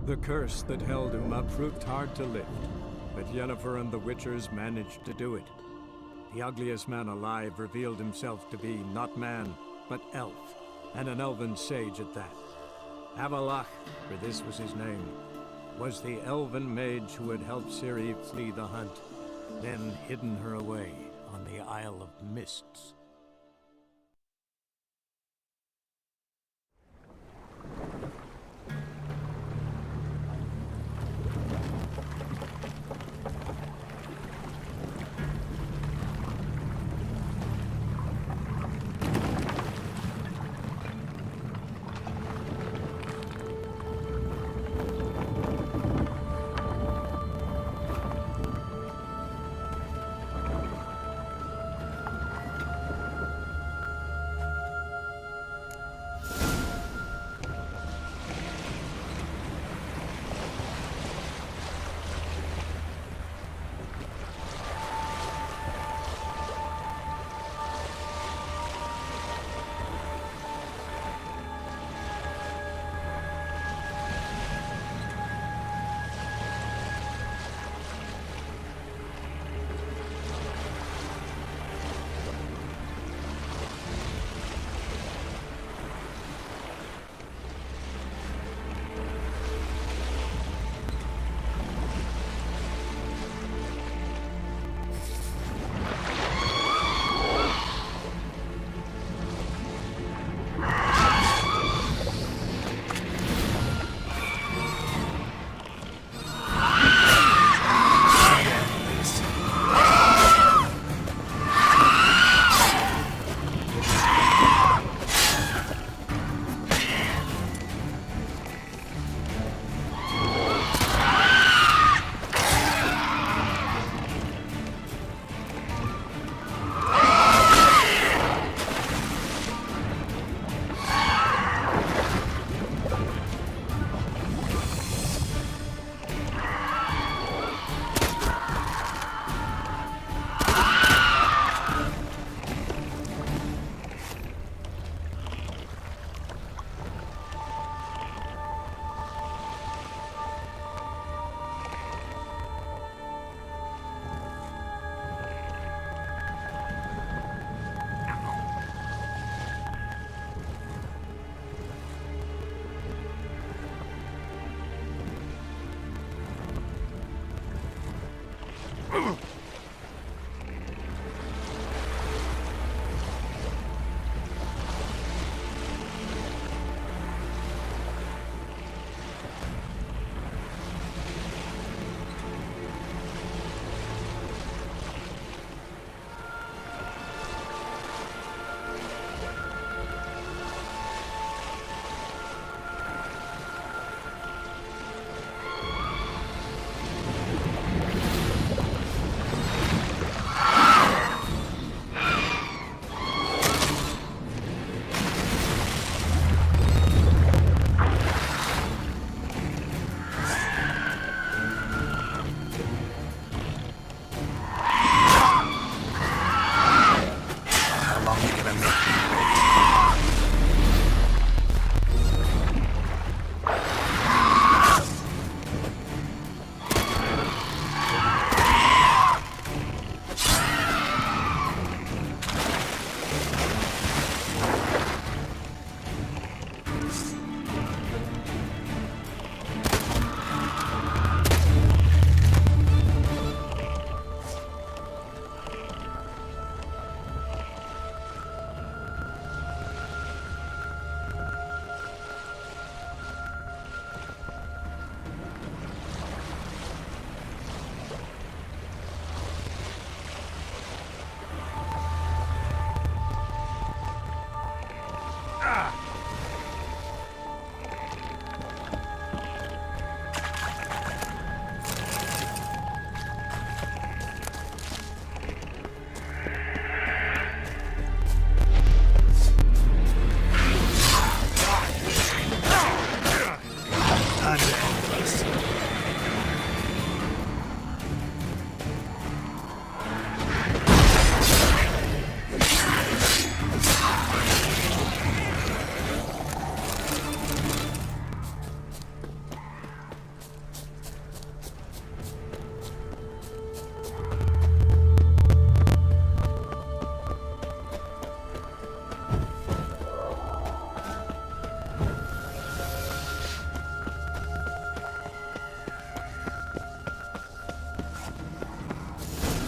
The curse that held Uma proved hard to lift, but Yennefer and the Witchers managed to do it. The ugliest man alive revealed himself to be not man, but elf, and an elven sage at that. Avalach, for this was his name, was the elven mage who had helped Ciri flee the hunt, then hidden her away on the Isle of Mists.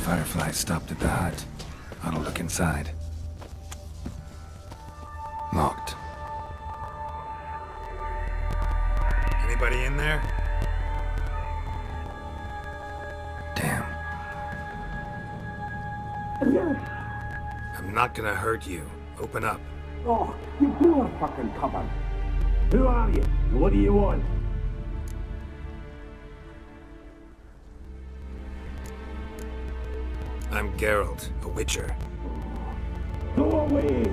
Firefly stopped at the hut. I'll look inside. Locked. Anybody in there? Damn. I'm not gonna hurt you. Open up. Oh, you blew a fucking cover. Who are you? And what do you want? I'm Geralt, a witcher. Go away!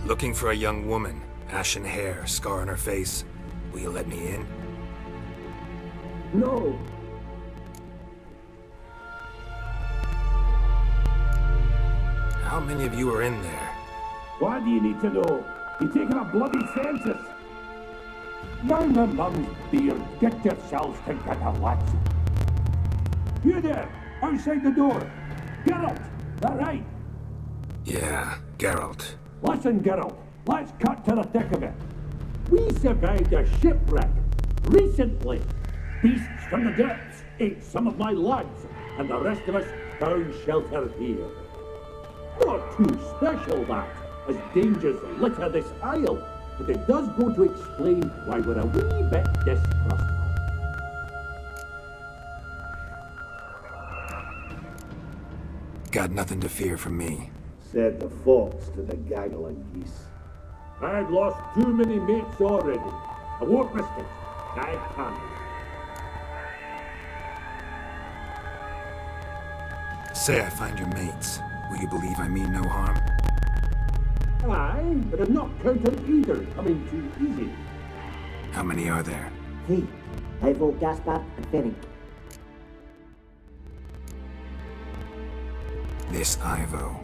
Looking for a young woman. Ashen hair, scar on her face. Will you let me in? No! How many of you are in there? Why do you need to know? You're taking a bloody census! Mind the mum's beard, get yourselves together, lads. You there, outside the door. Geralt, that right? Yeah, Geralt. Listen, Geralt, let's cut to the thick of it. We survived a shipwreck recently. Beasts from the depths ate some of my lads, and the rest of us found shelter here. Not too special, that, as dangers litter this isle, but it does go to explain why we're a wee bit distrustful. Got nothing to fear from me. Said the fox to the gaggle of geese. I've lost too many mates already. I won't risk it. I can't. Say I find your mates. Will you believe I mean no harm? Aye, but I'm not counting either coming too easy. How many are there? 3. Ivo, Gaspar, and Fering. This Ivo.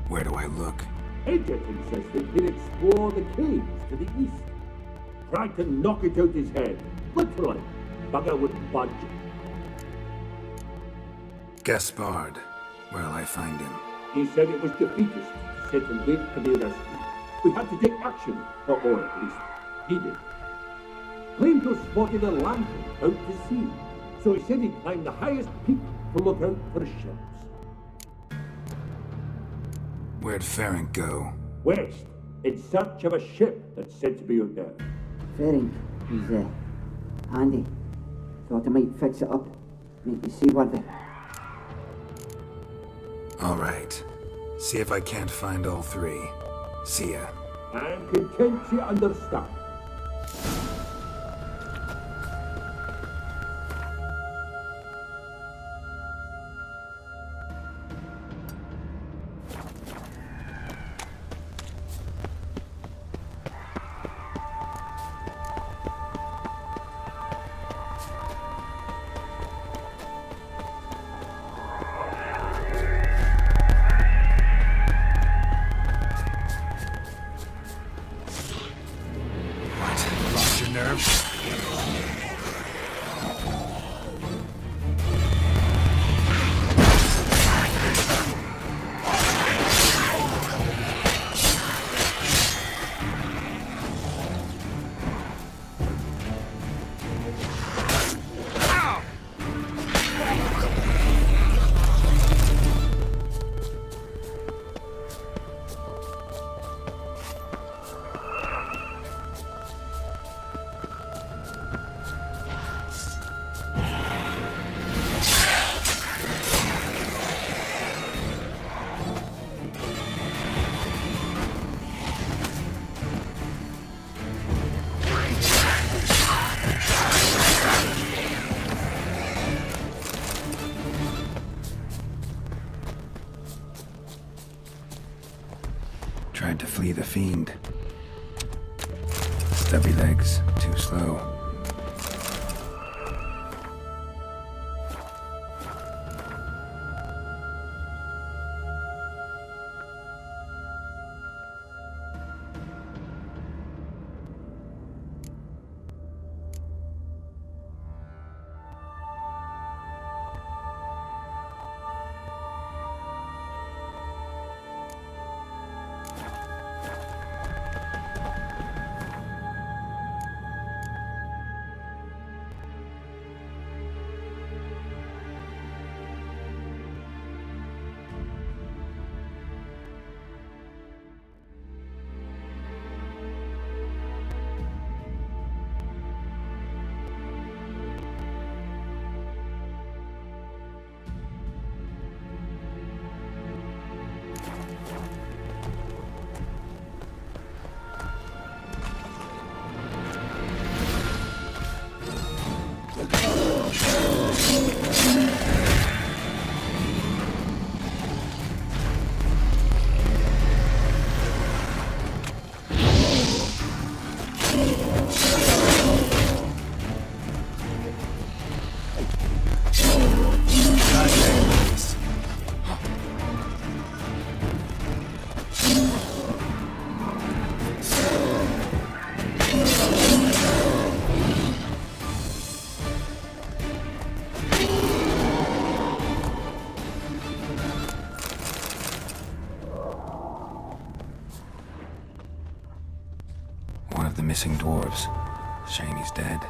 Where do I look? Agent insisted he'd explore the caves to the east. Tried to knock it out his head. Literally. Bugger wouldn't budge. Gaspard. Where'll I find him? He said it was defeatist, set and wait to be rescued. We had to take action, or at least, he did. Claimed to have spotted a lantern out to sea, so he said he'd climb the highest peak to look out for ships. Where'd Ferenc go? West, in search of a ship that's said to be out there. Fering, he's handy. Thought I might fix it up, make me seaworthy. All right. See if I can't find all 3. See ya. I'm content you understand. Lost your nerve? Tried to flee the fiend. Stubby legs, too slow. missing dwarves. Shame he's dead.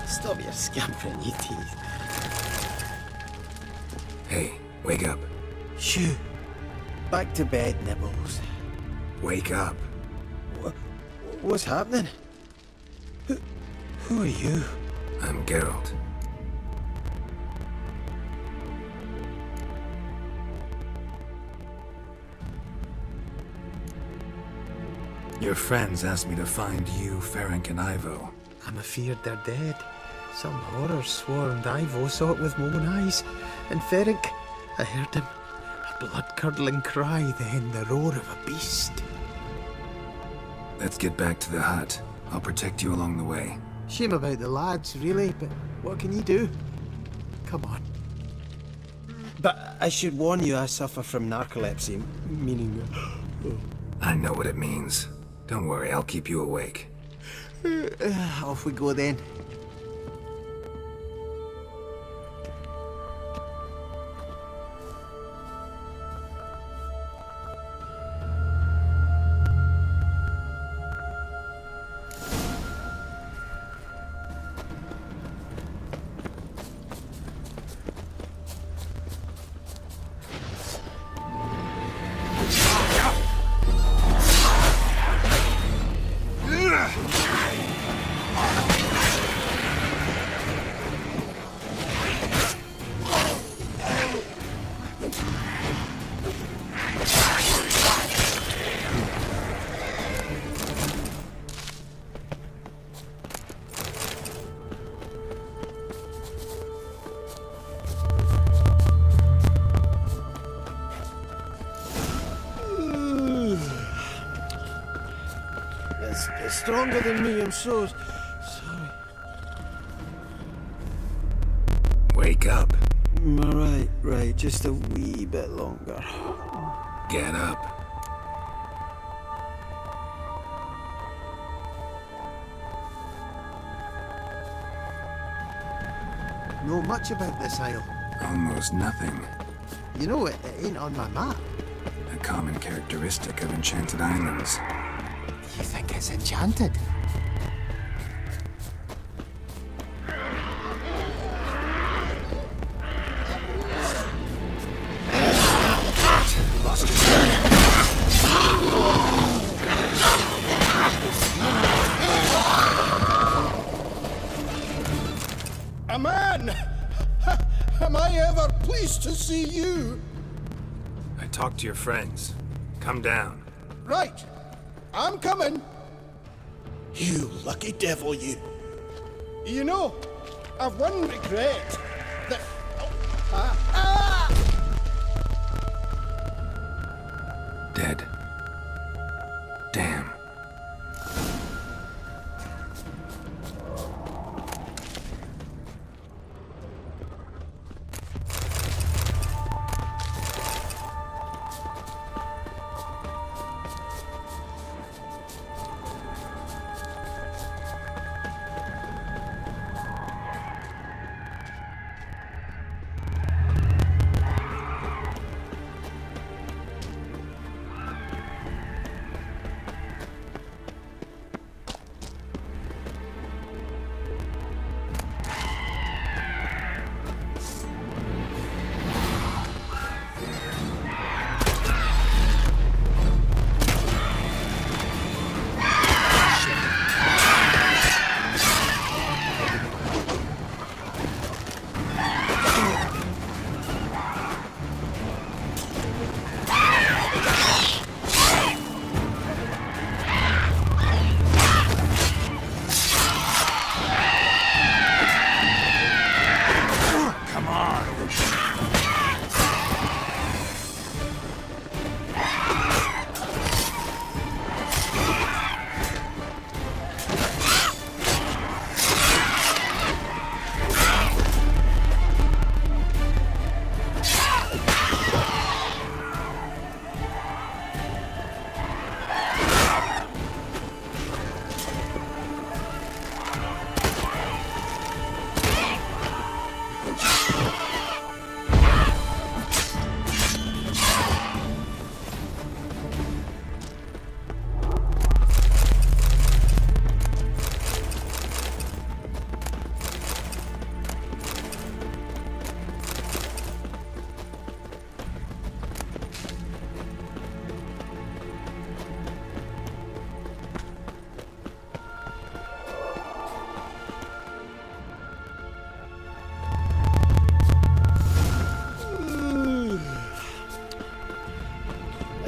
Stop your scampering, you teeth. Hey, wake up. Shoo. Back to bed, Nibbles. Wake up. What's happening? Who are you? I'm Geralt. Your friends asked me to find you, Ferenc, and Ivo. I'm afeard they're dead. Some horror swarmed Ivo, saw it with my own eyes. And Ferenc, I heard him. A blood-curdling cry, then the roar of a beast. Let's get back to the hut. I'll protect you along the way. Shame about the lads, really, but what can you do? Come on. But I should warn you, I suffer from narcolepsy, meaning... I know what it means. Don't worry, I'll keep you awake. Off we go then. It's stronger than me, I'm so sorry. Wake up. Right, just a wee bit longer. Get up. Know much about this isle? Almost nothing. You know, it ain't on my map. A common characteristic of enchanted islands. You think it's enchanted? Lost his A man! Am I ever pleased to see you? I talked to your friends. Come down. Right. I'm coming. You lucky devil, you. You know, I've one regret. That... Dead. Damn.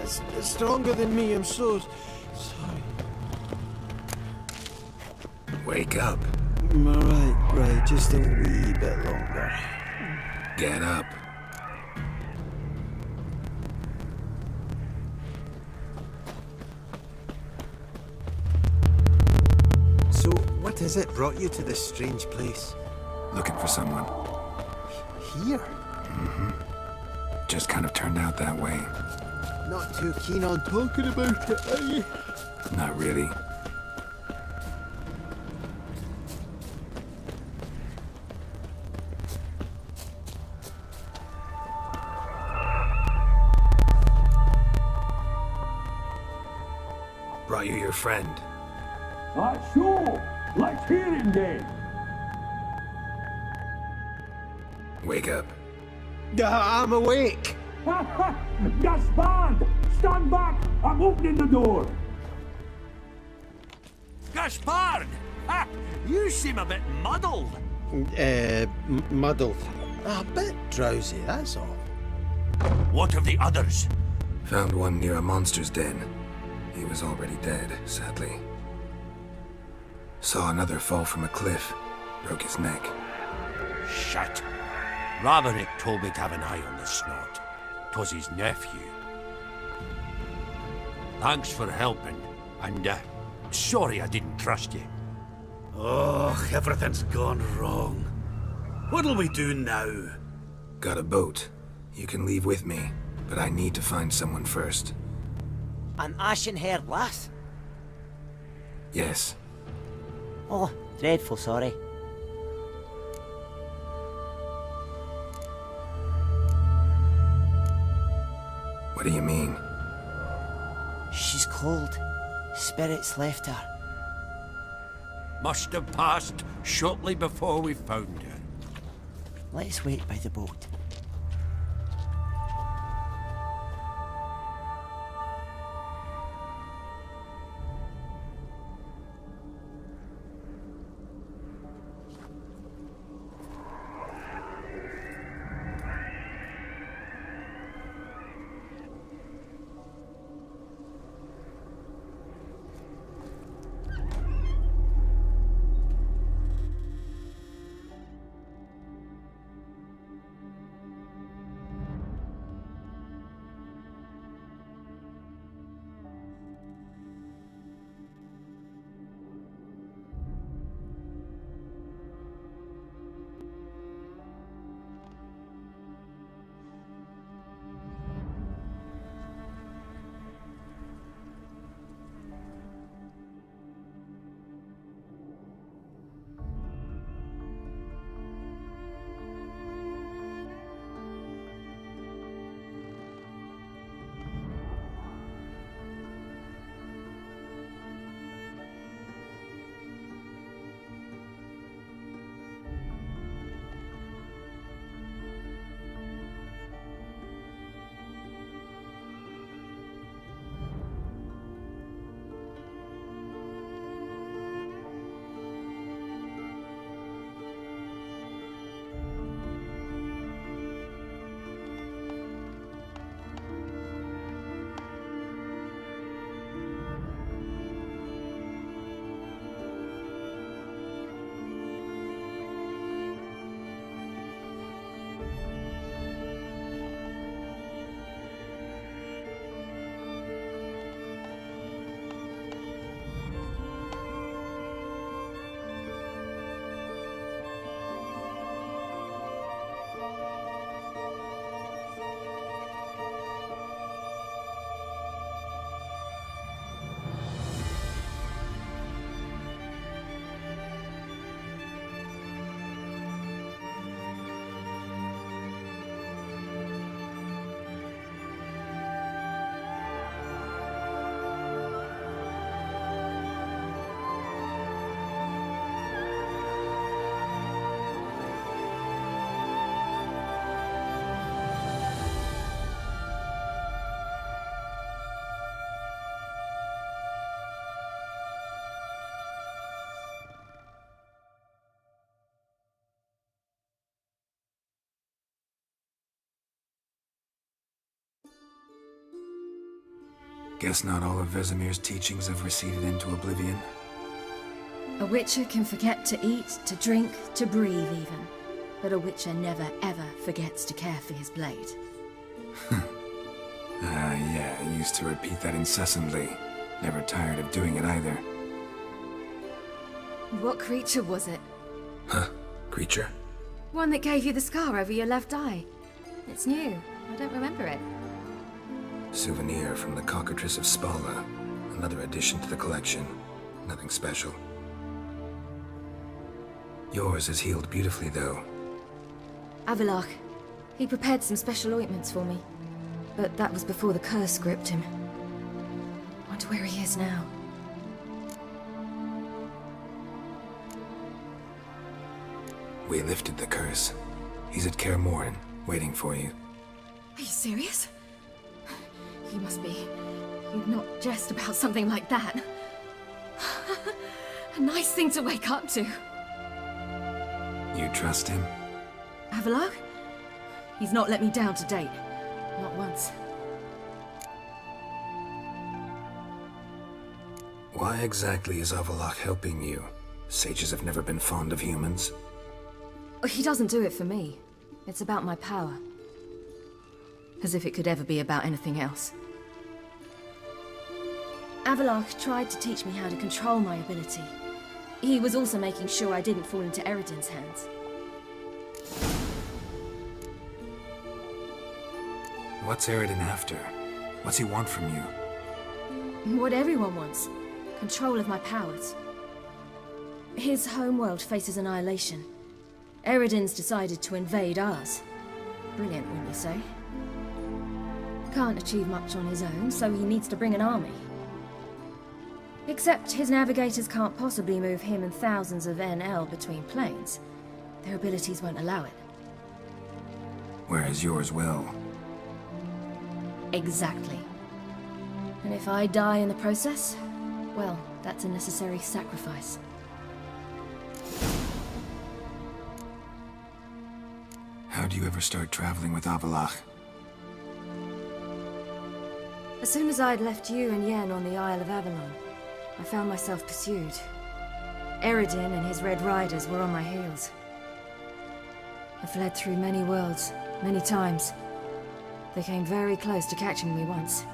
It's stronger than me, I'm so sorry. Wake up. Right, just a wee bit longer. Get up. So, what is it brought you to this strange place? Looking for someone. Here? Just kind of turned out that way. Not too keen on talking about it, are you? Not really. Brought you your friend. Sure. Let's hear him then. Wake up. I'm awake. Gaspard! Stand back! I'm opening the door! Gaspard! Ha! You seem a bit muddled. Muddled. A bit drowsy, that's all. What of the others? Found one near a monster's den. He was already dead, sadly. Saw another fall from a cliff. Broke his neck. Shit. Raverick told me to have an eye on the snot. 'Twas his nephew. Thanks for helping, and sorry I didn't trust you. Oh, everything's gone wrong. What'll we do now? Got a boat. You can leave with me, but I need to find someone first. An ashen-haired lass? Yes. Oh, dreadful sorry. What do you mean? She's cold. Spirits left her. Must have passed shortly before we found her. Let's wait by the boat. Guess not all of Vesemir's teachings have receded into oblivion. A witcher can forget to eat, to drink, to breathe even. But a witcher never ever forgets to care for his blade. Yeah, I used to repeat that incessantly. Never tired of doing it either. What creature was it? Huh? Creature? One that gave you the scar over your left eye. It's new. I don't remember it. Souvenir from the cockatrice of Spala. Another addition to the collection. Nothing special. Yours is healed beautifully, though. Avallac'h. He prepared some special ointments for me. But that was before the curse gripped him. Wonder where he is now. We lifted the curse. He's at Kaer Morhen, waiting for you. Are you serious? You must be. You'd not jest about something like that. A nice thing to wake up to. You trust him? Avallac'h? He's not let me down to date. Not once. Why exactly is Avallac'h helping you? Sages have never been fond of humans. He doesn't do it for me. It's about my power. As if it could ever be about anything else. Avallac'h tried to teach me how to control my ability. He was also making sure I didn't fall into Eredin's hands. What's Eredin after? What's he want from you? What everyone wants. Control of my powers. His homeworld faces annihilation. Eredin's decided to invade ours. Brilliant, wouldn't you say? Can't achieve much on his own, so he needs to bring an army. Except his navigators can't possibly move him and thousands of NL between planes. Their abilities won't allow it. Whereas yours will. Exactly. And if I die in the process, well, that's a necessary sacrifice. How do you ever start traveling with Avallac'h? As soon as I'd left you and Yen on the Isle of Avalon, I found myself pursued. Eredin and his Red Riders were on my heels. I fled through many worlds, many times. They came very close to catching me once.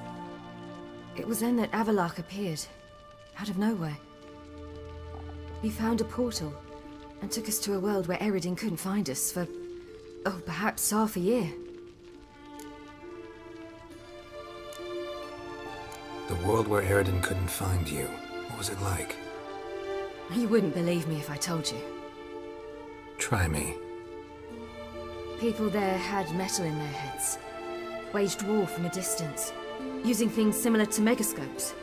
It was then that Avallac'h appeared, out of nowhere. He found a portal, and took us to a world where Eredin couldn't find us for, oh, perhaps half a year. The world where Eredin couldn't find you. What was it like? You wouldn't believe me if I told you. Try me. People there had metal in their heads. Waged war from a distance, using things similar to megascopes.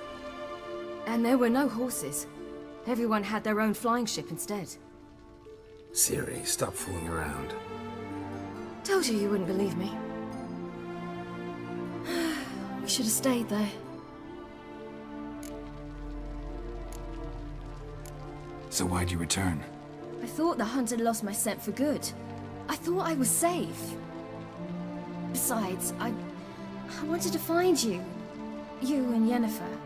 And there were no horses. Everyone had their own flying ship instead. Siri, stop fooling around. Told you wouldn't believe me. We should have stayed there. So why'd you return? I thought the hunt had lost my scent for good. I thought I was safe. Besides, I wanted to find you. You and Yennefer.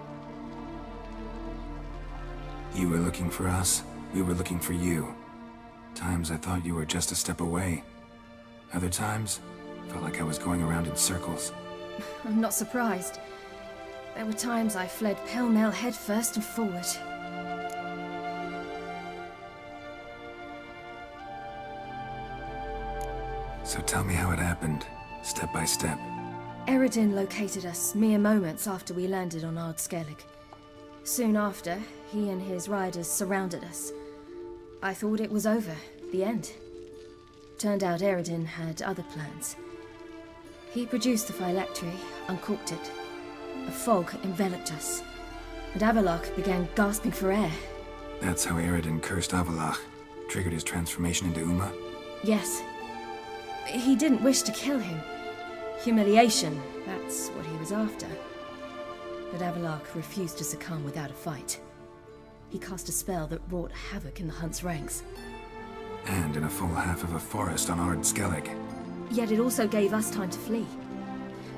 You were looking for us, we were looking for you. Times I thought you were just a step away. Other times, felt like I was going around in circles. I'm not surprised. There were times I fled pell-mell headfirst and forward. So tell me how it happened, step by step. Eredin located us mere moments after we landed on Ard Skellig. Soon after, he and his riders surrounded us. I thought it was over, the end. Turned out Eredin had other plans. He produced the phylactery, uncorked it. A fog enveloped us, and Avallac'h began gasping for air. That's how Eredin cursed Avallac'h, triggered his transformation into Uma? Yes. He didn't wish to kill him. Humiliation, that's what he was after. But Avallac'h refused to succumb without a fight. He cast a spell that wrought havoc in the Hunt's ranks. And in a full half of a forest on Ard Skellig. Yet it also gave us time to flee.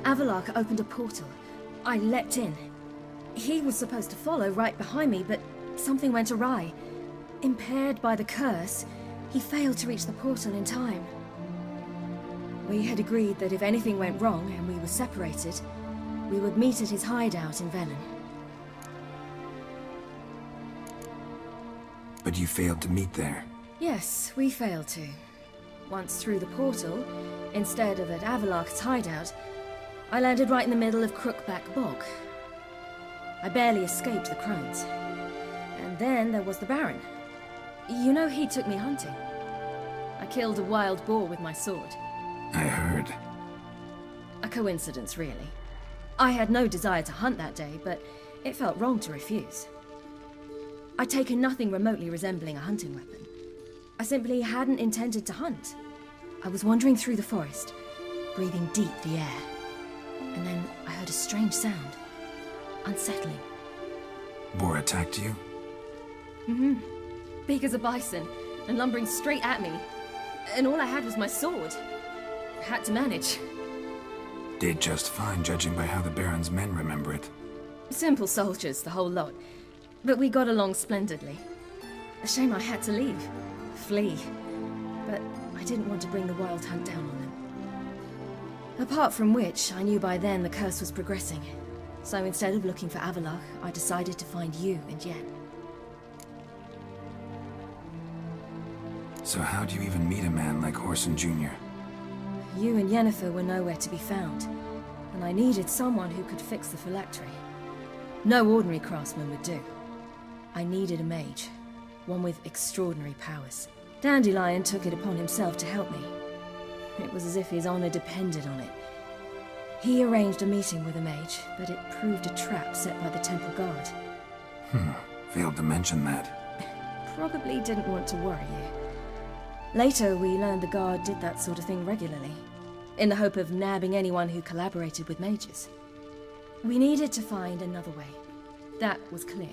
Avallac'h opened a portal. I leapt in, He was supposed to follow right behind me, but something went awry. Impaired by the curse, he failed to reach the portal in time. We had agreed that if anything went wrong and we were separated, we would meet at his hideout in Velen. But you failed to meet there. Yes, we failed to. Once through the portal, instead of at Avalok's hideout, I landed right in the middle of Crookback Bog. I barely escaped the crones. And then there was the Baron. You know, he took me hunting. I killed a wild boar with my sword. I heard. A coincidence, really. I had no desire to hunt that day, but it felt wrong to refuse. I'd taken nothing remotely resembling a hunting weapon. I simply hadn't intended to hunt. I was wandering through the forest, breathing deep the air. And then I heard a strange sound. Unsettling. Boar attacked you? Mm-hmm. Big as a bison, and lumbering straight at me. And all I had was my sword. I had to manage. Did just fine, judging by how the Baron's men remember it. Simple soldiers, the whole lot. But we got along splendidly. A shame I had to leave. Flee. But I didn't want to bring the wild hunt down on them. Apart from which, I knew by then the curse was progressing. So instead of looking for Avalok, I decided to find you and Yen. So how'd you even meet a man like Horson Jr.? You and Yennefer were nowhere to be found, and I needed someone who could fix the phylactery. No ordinary craftsman would do. I needed a mage, one with extraordinary powers. Dandelion took it upon himself to help me. It was as if his honor depended on it. He arranged a meeting with a mage, but it proved a trap set by the temple guard. Failed to mention that. Probably didn't want to worry you. Later, we learned the guard did that sort of thing regularly, in the hope of nabbing anyone who collaborated with mages. We needed to find another way. That was clear.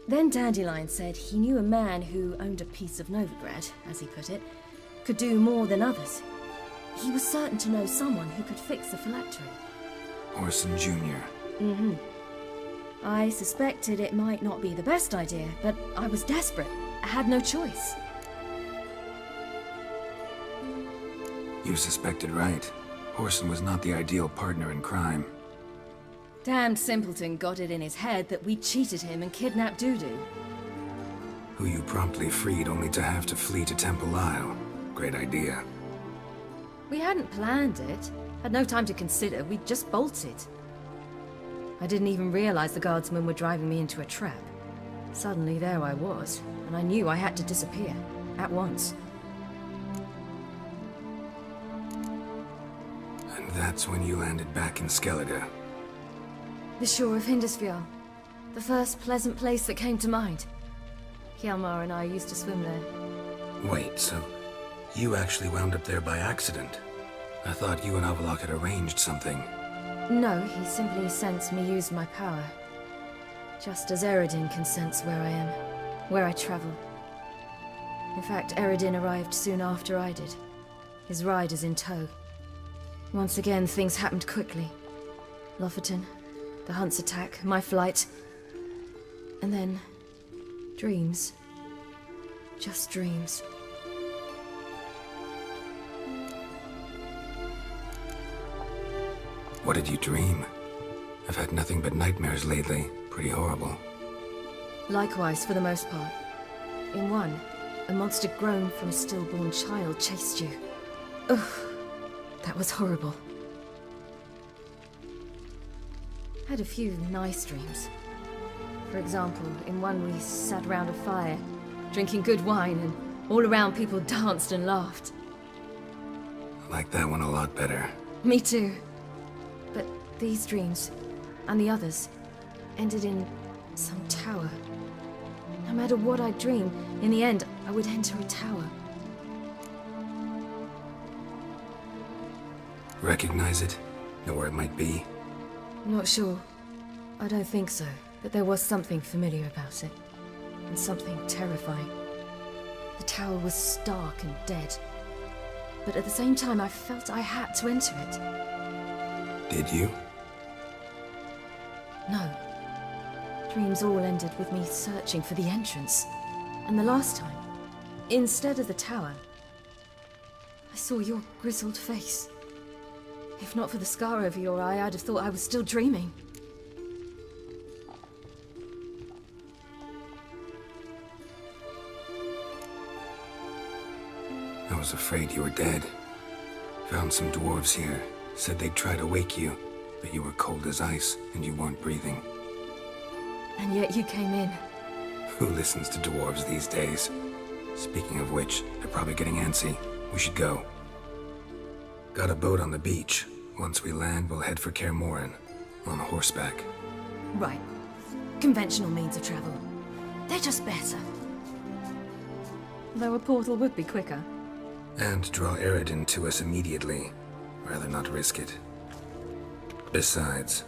Then Dandelion said he knew a man who owned a piece of Novigrad, as he put it, could do more than others. He was certain to know someone who could fix the phylactery. Horson Jr. Mm-hmm. I suspected it might not be the best idea, but I was desperate. I had no choice. You suspected right. Horson was not the ideal partner in crime. Damned simpleton got it in his head that we cheated him and kidnapped Dudu. Who you promptly freed only to have to flee to Temple Isle. Great idea. We hadn't planned it. Had no time to consider. We just bolted. I didn't even realize the guardsmen were driving me into a trap. Suddenly there I was, and I knew I had to disappear. At once. And that's when you landed back in Skellige. The shore of Hindisfjord. The first pleasant place that came to mind. Hjalmar and I used to swim there. Wait, so you actually wound up there by accident? I thought you and Avalok had arranged something. No, he simply sensed me use my power. Just as Eredin can sense where I am, where I travel. In fact, Eredin arrived soon after I did. His riders in tow. Once again, things happened quickly. Lofoten, the hunt's attack, my flight. And then, dreams. Just dreams. What did you dream? I've had nothing but nightmares lately. Pretty horrible. Likewise, for the most part. In one, a monster grown from a stillborn child chased you. Ugh, that was horrible. Had a few nice dreams. For example, in one we sat round a fire, drinking good wine, and all around people danced and laughed. I like that one a lot better. Me too. But these dreams, and the others, ended in some tower. No matter what I dream, in the end, I would enter a tower. Recognize it? Know where it might be? Not sure. I don't think so, but there was something familiar about it. And something terrifying. The tower was stark and dead. But at the same time, I felt I had to enter it. Did you? No. Dreams all ended with me searching for the entrance. And the last time, instead of the tower, I saw your grizzled face. If not for the scar over your eye, I'd have thought I was still dreaming. I was afraid you were dead. Found some dwarves here. Said they'd try to wake you, but you were cold as ice and you weren't breathing. And yet you came in. Who listens to dwarves these days? Speaking of which, they're probably getting antsy. We should go. Got a boat on the beach. Once we land, we'll head for Kaer on horseback. Right. Conventional means of travel. They're just better. Though a portal would be quicker. And draw Eredin to us immediately. Rather not risk it. Besides,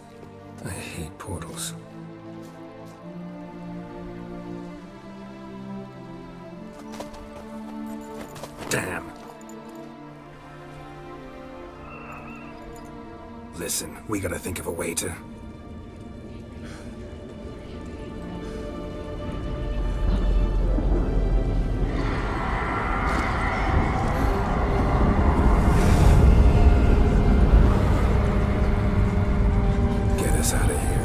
I hate portals. Damn. Listen, we gotta think of a way to... get us out of here.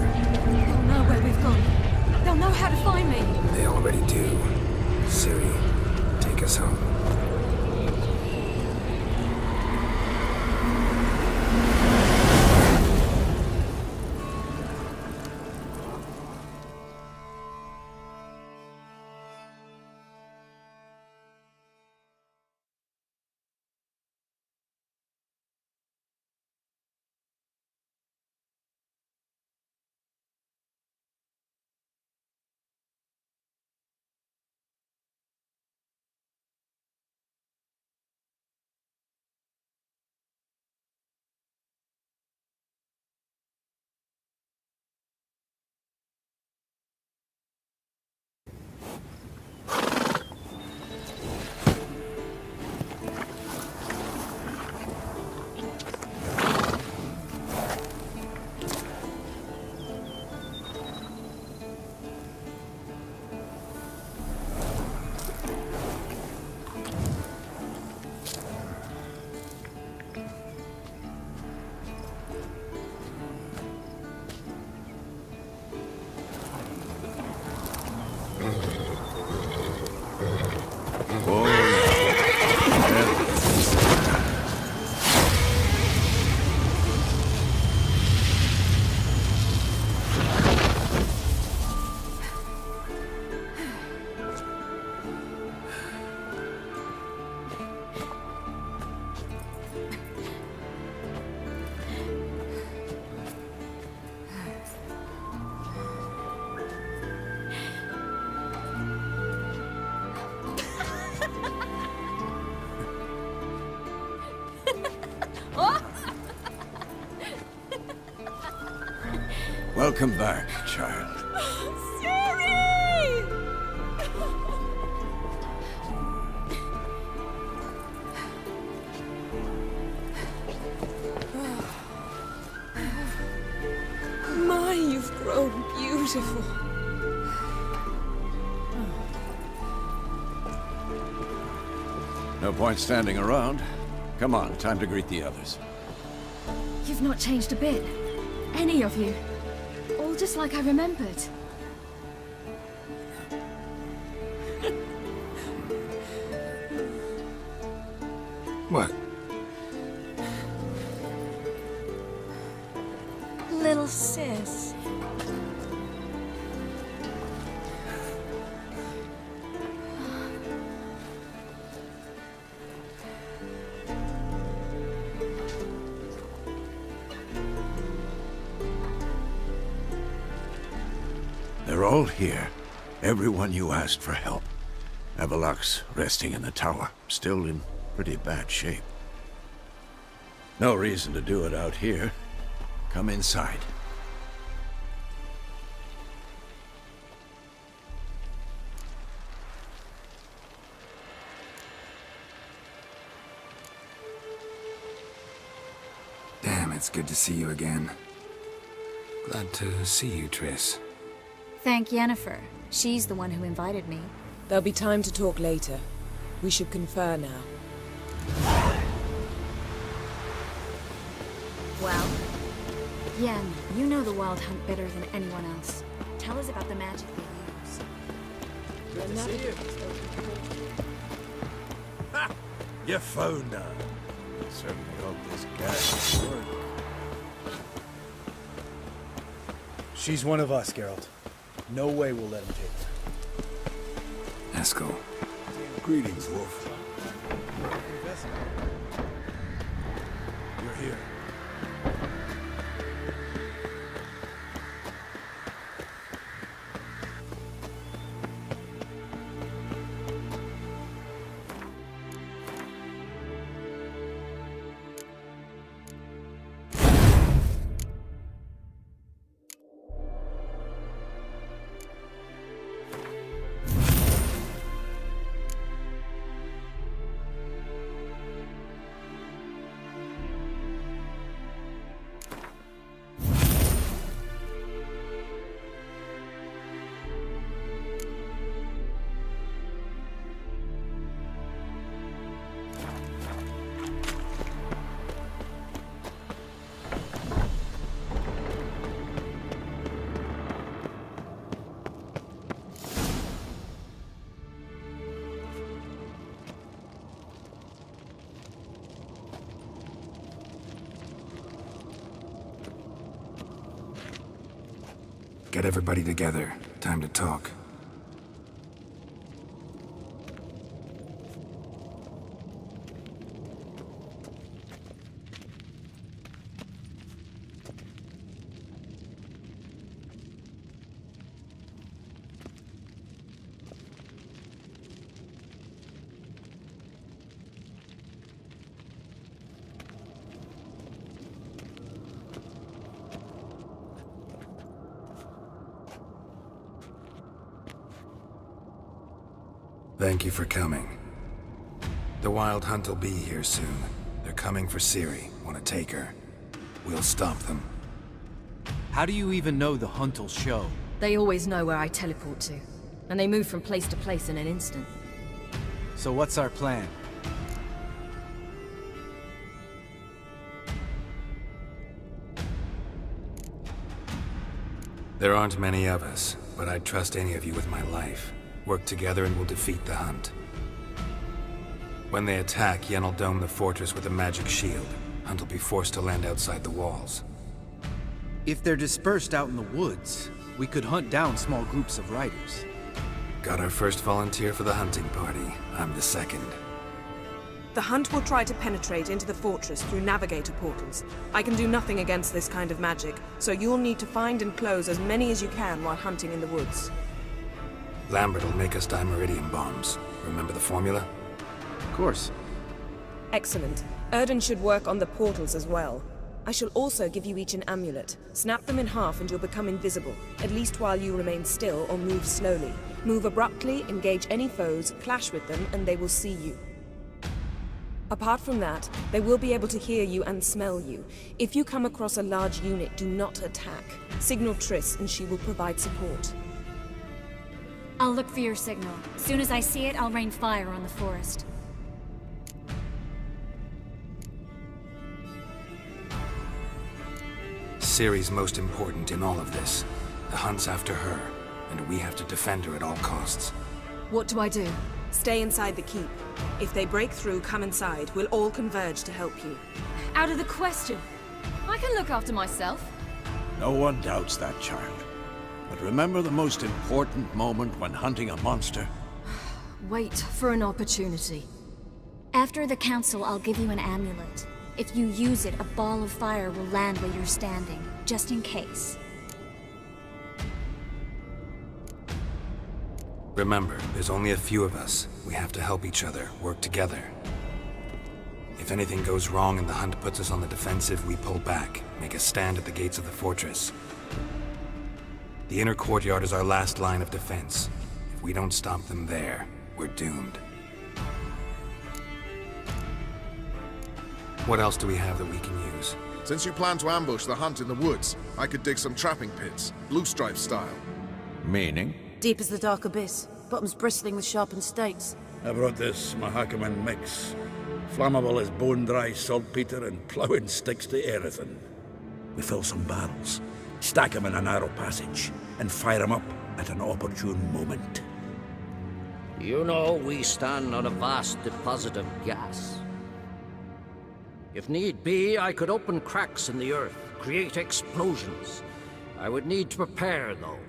They'll know where we've gone. They'll know how to find me. They already do. Ciri, take us home. Welcome back, child. Siri! My, you've grown beautiful. No point standing around. Come on, time to greet the others. You've not changed a bit. Any of you. All just like I remembered. What? Little sis. They're all here. Everyone you asked for help. Avalok's resting in the tower, still in pretty bad shape. No reason to do it out here. Come inside. Damn, it's good to see you again. Glad to see you, Triss. Thank Yennefer. She's the one who invited me. There'll be time to talk later. We should confer now. Well? Yen, you know the Wild Hunt better than anyone else. Tell us about the magic they use. Good to see you. Ha! You found her. I certainly hope this gas will work. She's one of us, Geralt. No way we'll let him take her. Eskel. Greetings, Wolf. You're here. Get everybody together. Time to talk. Thank you for coming. The Wild Hunt will be here soon. They're coming for Ciri. Want to take her. We'll stop them. How do you even know the hunt will show? They always know where I teleport to, and they move from place to place in an instant. So what's our plan? There aren't many of us, but I'd trust any of you with my life. Work together and we'll defeat the Hunt. When they attack, Yen will dome the fortress with a magic shield. Hunt will be forced to land outside the walls. If they're dispersed out in the woods, we could hunt down small groups of riders. Got our first volunteer for the hunting party. I'm the second. The Hunt will try to penetrate into the fortress through navigator portals. I can do nothing against this kind of magic, so you'll need to find and close as many as you can while hunting in the woods. Lambert will make us dimeridium bombs. Remember the formula? Of course. Excellent. Erden should work on the portals as well. I shall also give you each an amulet. Snap them in half and you'll become invisible, at least while you remain still or move slowly. Move abruptly, engage any foes, clash with them, and they will see you. Apart from that, they will be able to hear you and smell you. If you come across a large unit, do not attack. Signal Triss and she will provide support. I'll look for your signal. As soon as I see it, I'll rain fire on the forest. Ciri's most important in all of this. The Hunt's after her, and we have to defend her at all costs. What do I do? Stay inside the keep. If they break through, come inside. We'll all converge to help you. Out of the question. I can look after myself. No one doubts that, child. But remember the most important moment when hunting a monster? Wait for an opportunity. After the council, I'll give you an amulet. If you use it, a ball of fire will land where you're standing, just in case. Remember, there's only a few of us. We have to help each other, work together. If anything goes wrong and the Hunt puts us on the defensive, we pull back, make a stand at the gates of the fortress. The inner courtyard is our last line of defense. If we don't stop them there, we're doomed. What else do we have that we can use? Since you plan to ambush the Hunt in the woods, I could dig some trapping pits, blue stripe style. Meaning? Deep as the dark abyss. Bottoms bristling with sharpened stakes. I brought this Mahakaman mix. Flammable as bone-dry saltpeter and ploughing sticks to everything. We fill some barrels, stack them in a narrow passage, and fire them up at an opportune moment. You know, we stand on a vast deposit of gas. If need be, I could open cracks in the earth, create explosions. I would need to prepare, though.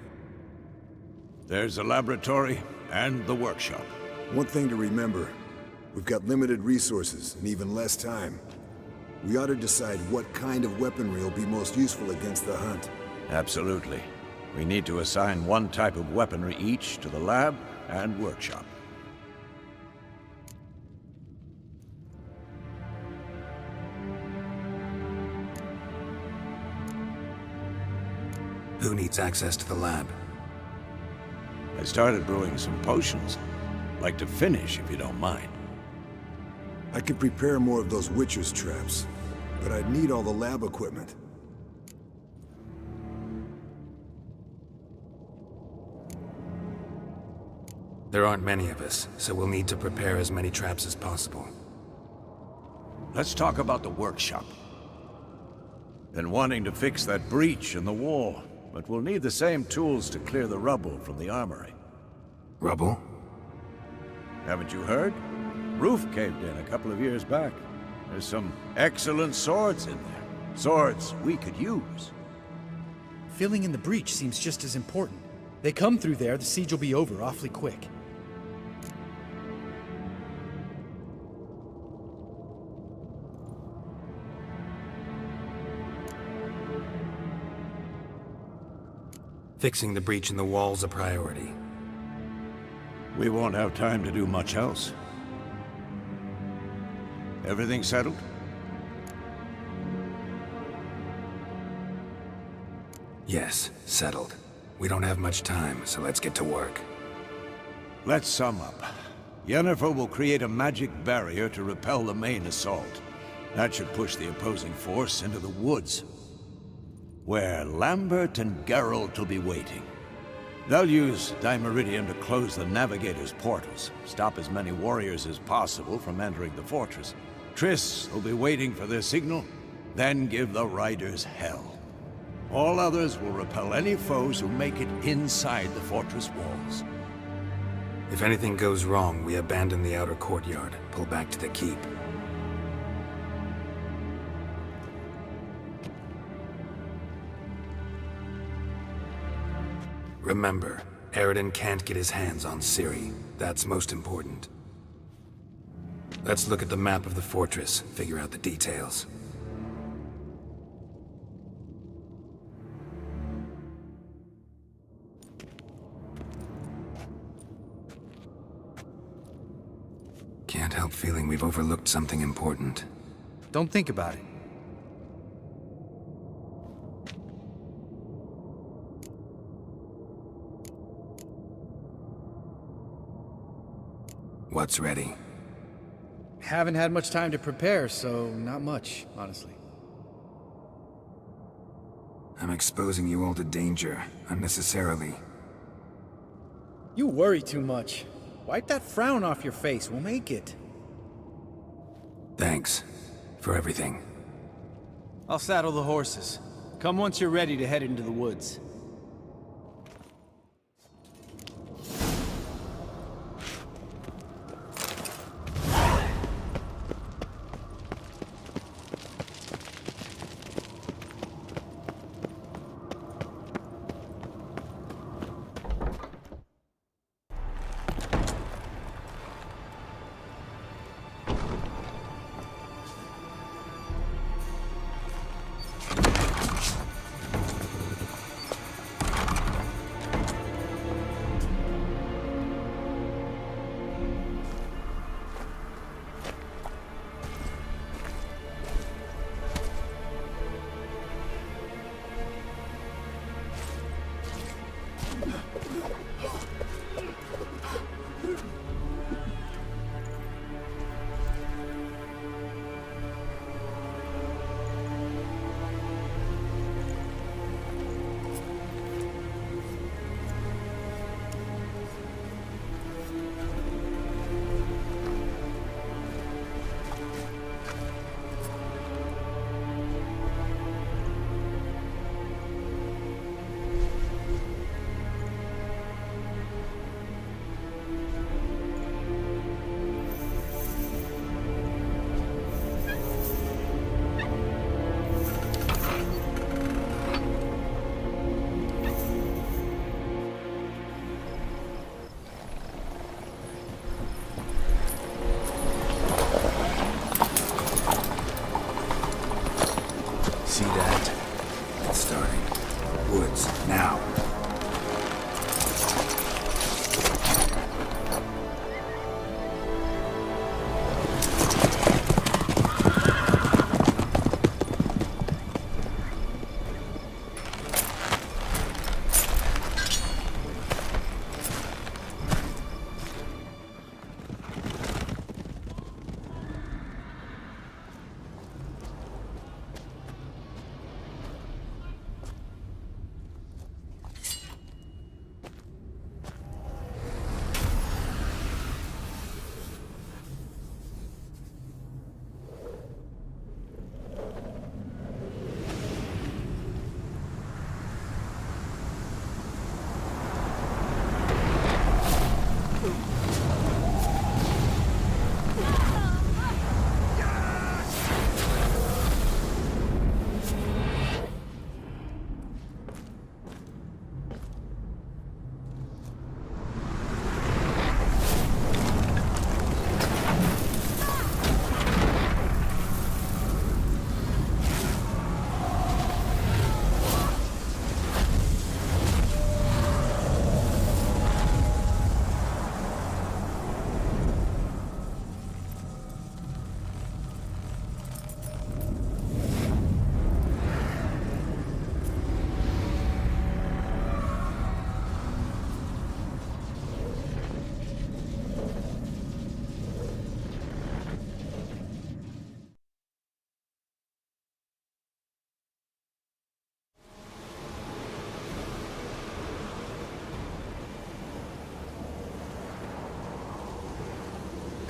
There's the laboratory and the workshop. One thing to remember, we've got limited resources and even less time. We ought to decide what kind of weaponry will be most useful against the hunt. Absolutely. We need to assign one type of weaponry each to the lab and workshop. Who needs access to the lab? I started brewing some potions. Like to finish, if you don't mind. I could prepare more of those Witcher's traps, but I'd need all the lab equipment. There aren't many of us, so we'll need to prepare as many traps as possible. Let's talk about the workshop. Been wanting to fix that breach in the wall, but we'll need the same tools to clear the rubble from the armory. Rubble? Haven't you heard? Roof caved in a couple of years back. There's some excellent swords in there. Swords we could use. Filling in the breach seems just as important. They come through there, the siege will be over awfully quick. Fixing the breach in the wall's a priority. We won't have time to do much else. Everything settled? Yes, settled. We don't have much time, so let's get to work. Let's sum up. Yennefer will create a magic barrier to repel the main assault. That should push the opposing force into the woods, where Lambert and Geralt will be waiting. They'll use Dimeridium to close the Navigator's portals, stop as many warriors as possible from entering the fortress. Triss will be waiting for their signal, then give the riders hell. All others will repel any foes who make it inside the fortress walls. If anything goes wrong, we abandon the outer courtyard, pull back to the keep. Remember, Aridin can't get his hands on Ciri. That's most important. Let's look at the map of the fortress, figure out the details. Can't help feeling we've overlooked something important. Don't think about it. What's ready? Haven't had much time to prepare, so not much, honestly. I'm exposing you all to danger, unnecessarily. You worry too much. Wipe that frown off your face, we'll make it. Thanks for everything. I'll saddle the horses. Come once you're ready to head into the woods.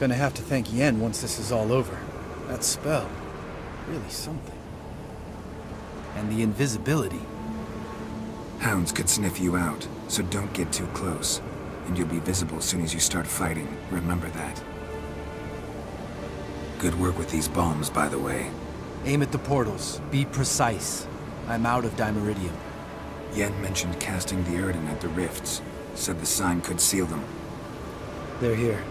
Gonna have to thank Yen once this is all over. That spell, really something. And the invisibility. Hounds could sniff you out, so don't get too close. And you'll be visible as soon as you start fighting. Remember that. Good work with these bombs, by the way. Aim at the portals. Be precise. I'm out of dimeridium. Yen mentioned casting the Erden at the rifts. Said the sign could seal them. They're here.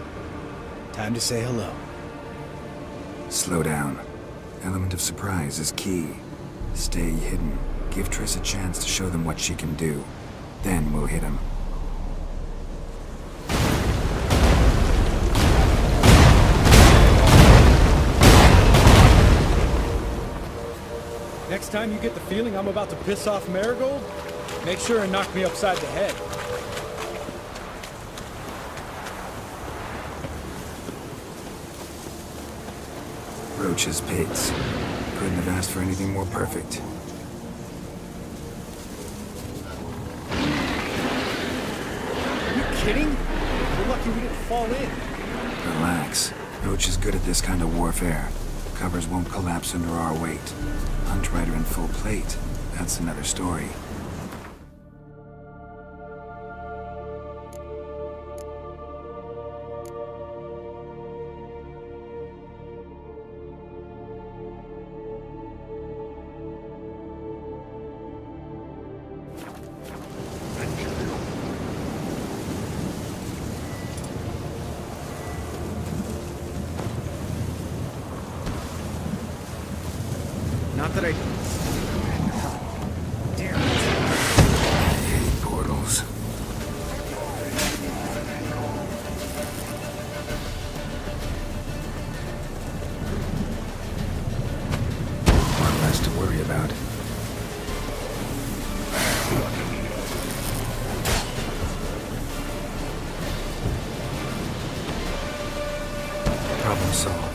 Time to say hello. Slow down. Element of surprise is key. Stay hidden. Give Triss a chance to show them what she can do. Then we'll hit him. Next time you get the feeling I'm about to piss off Marigold, make sure and knock me upside the head. Roach's pigs. Couldn't have asked for anything more perfect. Are you kidding? We're lucky we didn't fall in. Relax. Roach is good at this kind of warfare. Covers won't collapse under our weight. Hunt Rider in full plate. That's another story. Not that I... Damn it. Portals. One less to worry about. Problem solved.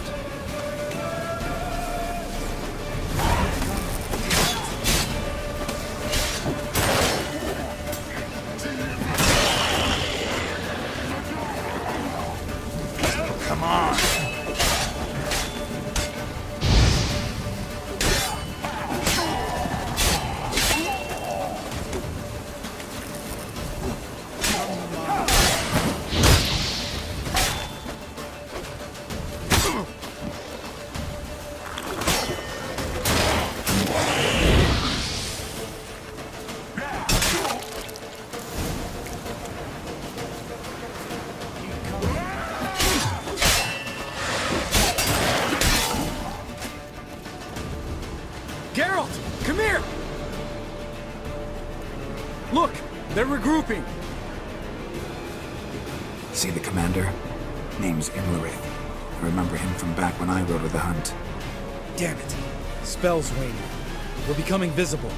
Look! They're regrouping! See the commander? Name's Imlerith. I remember him from back when I rode with the hunt. Damn it. Spell's waning. We're becoming visible.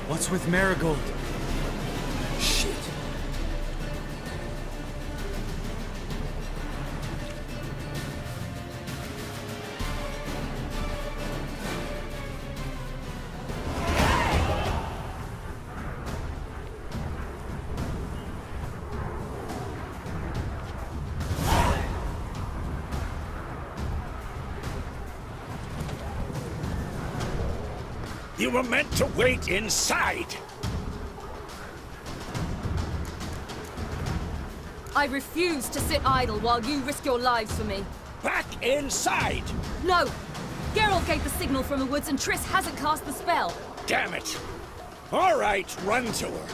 What's with Marigold? Shit. You were meant to wait inside! I refuse to sit idle while you risk your lives for me. Back inside! No! Geralt gave the signal from the woods and Triss hasn't cast the spell. Damn it! All right, run to her.